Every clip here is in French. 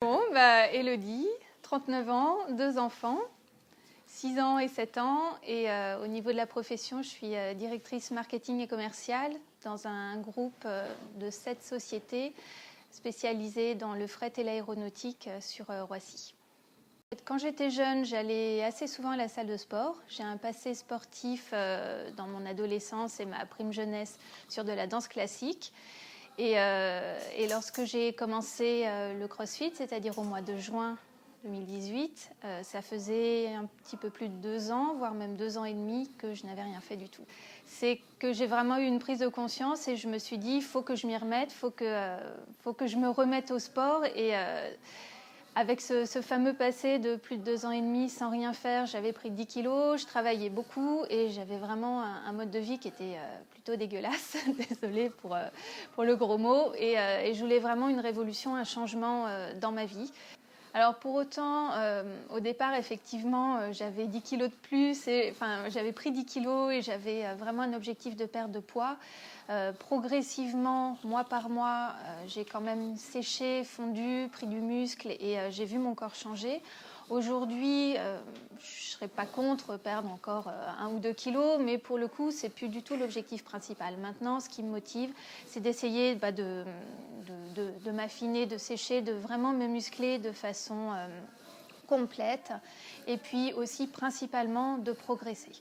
Bon, Élodie, 39 ans, 2 enfants, 6 ans et 7 ans. Et au niveau de la profession, je suis directrice marketing et commerciale dans un groupe de 7 sociétés spécialisées dans le fret et l'aéronautique sur Roissy. Quand j'étais jeune, j'allais assez souvent à la salle de sport. J'ai un passé sportif dans mon adolescence et ma prime jeunesse sur de la danse classique. Et lorsque j'ai commencé le CrossFit, c'est-à-dire au mois de juin 2018, ça faisait un petit peu plus de 2 ans, voire même 2 ans et demi que je n'avais rien fait du tout. C'est que j'ai vraiment eu une prise de conscience et je me suis dit, il faut que je m'y remette, faut que je me remette au sport. Et avec ce fameux passé de plus de 2 ans et demi sans rien faire, j'avais pris 10 kilos, je travaillais beaucoup et j'avais vraiment un mode de vie qui était plutôt dégueulasse, désolée pour le gros mot, et je voulais vraiment une révolution, un changement dans ma vie. Alors pour autant, au départ, effectivement, j'avais 10 kilos de plus, j'avais pris 10 kilos et j'avais vraiment un objectif de perte de poids. Progressivement, mois par mois, j'ai quand même séché, fondu, pris du muscle et j'ai vu mon corps changer. Aujourd'hui, je ne serais pas contre perdre encore 1 ou 2 kilos, mais pour le coup, ce n'est plus du tout l'objectif principal. Maintenant, ce qui me motive, c'est d'essayer de m'affiner, de sécher, de vraiment me muscler de façon complète et puis aussi principalement de progresser.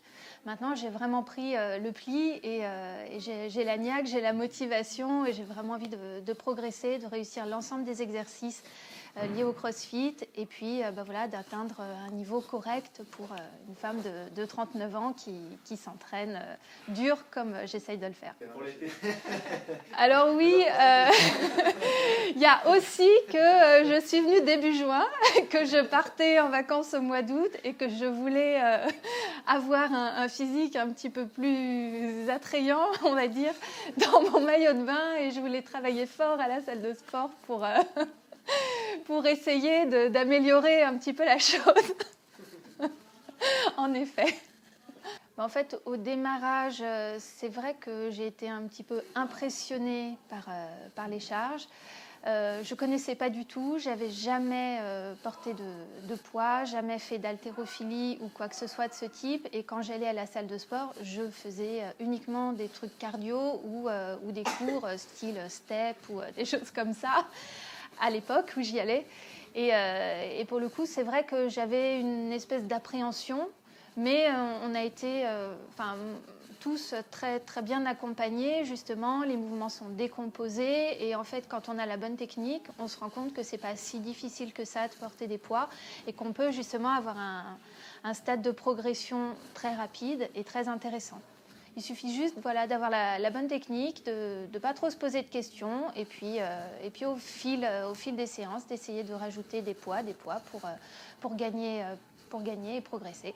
Maintenant, j'ai vraiment pris le pli et j'ai la niaque, j'ai la motivation et j'ai vraiment envie de progresser, de réussir l'ensemble des exercices liés au CrossFit et puis d'atteindre un niveau correct pour une femme de 39 ans qui s'entraîne dur comme j'essaye de le faire. Alors oui, il y a aussi que je suis venue début juin, que je partais en vacances au mois d'août et que je voulais avoir un physique un petit peu plus attrayant, on va dire, dans mon maillot de bain et je voulais travailler fort à la salle de sport pour essayer d'améliorer un petit peu la chose. En effet. En fait, au démarrage, c'est vrai que j'ai été un petit peu impressionnée par les charges. Je ne connaissais pas du tout, j'avais jamais porté de poids, jamais fait d'haltérophilie ou quoi que ce soit de ce type. Et quand j'allais à la salle de sport, je faisais uniquement des trucs cardio ou des cours style step ou des choses comme ça à l'époque où j'y allais. Et pour le coup, c'est vrai que j'avais une espèce d'appréhension, mais on a été tous très, très bien accompagnés, justement. Les mouvements sont décomposés et en fait, quand on a la bonne technique, on se rend compte que c'est pas si difficile que ça de porter des poids et qu'on peut justement avoir un stade de progression très rapide et très intéressant. Il suffit juste d'avoir la bonne technique, de ne pas trop se poser de questions et puis au fil des séances, d'essayer de rajouter des poids pour gagner et progresser.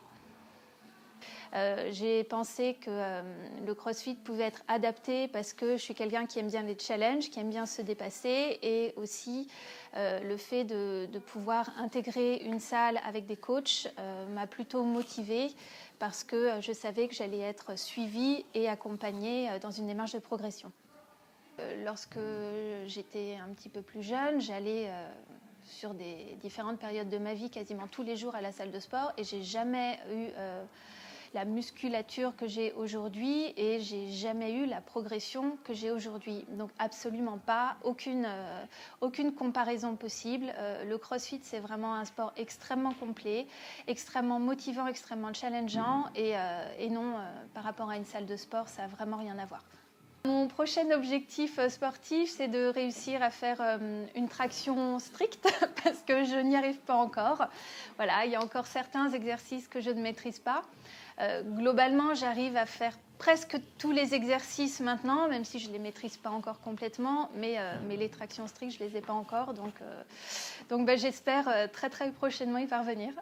J'ai pensé que le CrossFit pouvait être adapté parce que je suis quelqu'un qui aime bien les challenges, qui aime bien se dépasser et aussi le fait de pouvoir intégrer une salle avec des coachs m'a plutôt motivée parce que je savais que j'allais être suivie et accompagnée dans une démarche de progression. Lorsque j'étais un petit peu plus jeune, j'allais sur des différentes périodes de ma vie quasiment tous les jours à la salle de sport et j'ai jamais eu la musculature que j'ai aujourd'hui et j'ai jamais eu la progression que j'ai aujourd'hui. Donc absolument pas, aucune comparaison possible. Le CrossFit, c'est vraiment un sport extrêmement complet, extrêmement motivant, extrêmement challengeant et non, par rapport à une salle de sport, ça n'a vraiment rien à voir. Mon prochain objectif sportif, c'est de réussir à faire une traction stricte parce que je n'y arrive pas encore. Voilà, il y a encore certains exercices que je ne maîtrise pas. Globalement, j'arrive à faire presque tous les exercices maintenant, même si je ne les maîtrise pas encore complètement, mais les tractions strictes, je ne les ai pas encore. Donc j'espère très très prochainement y parvenir.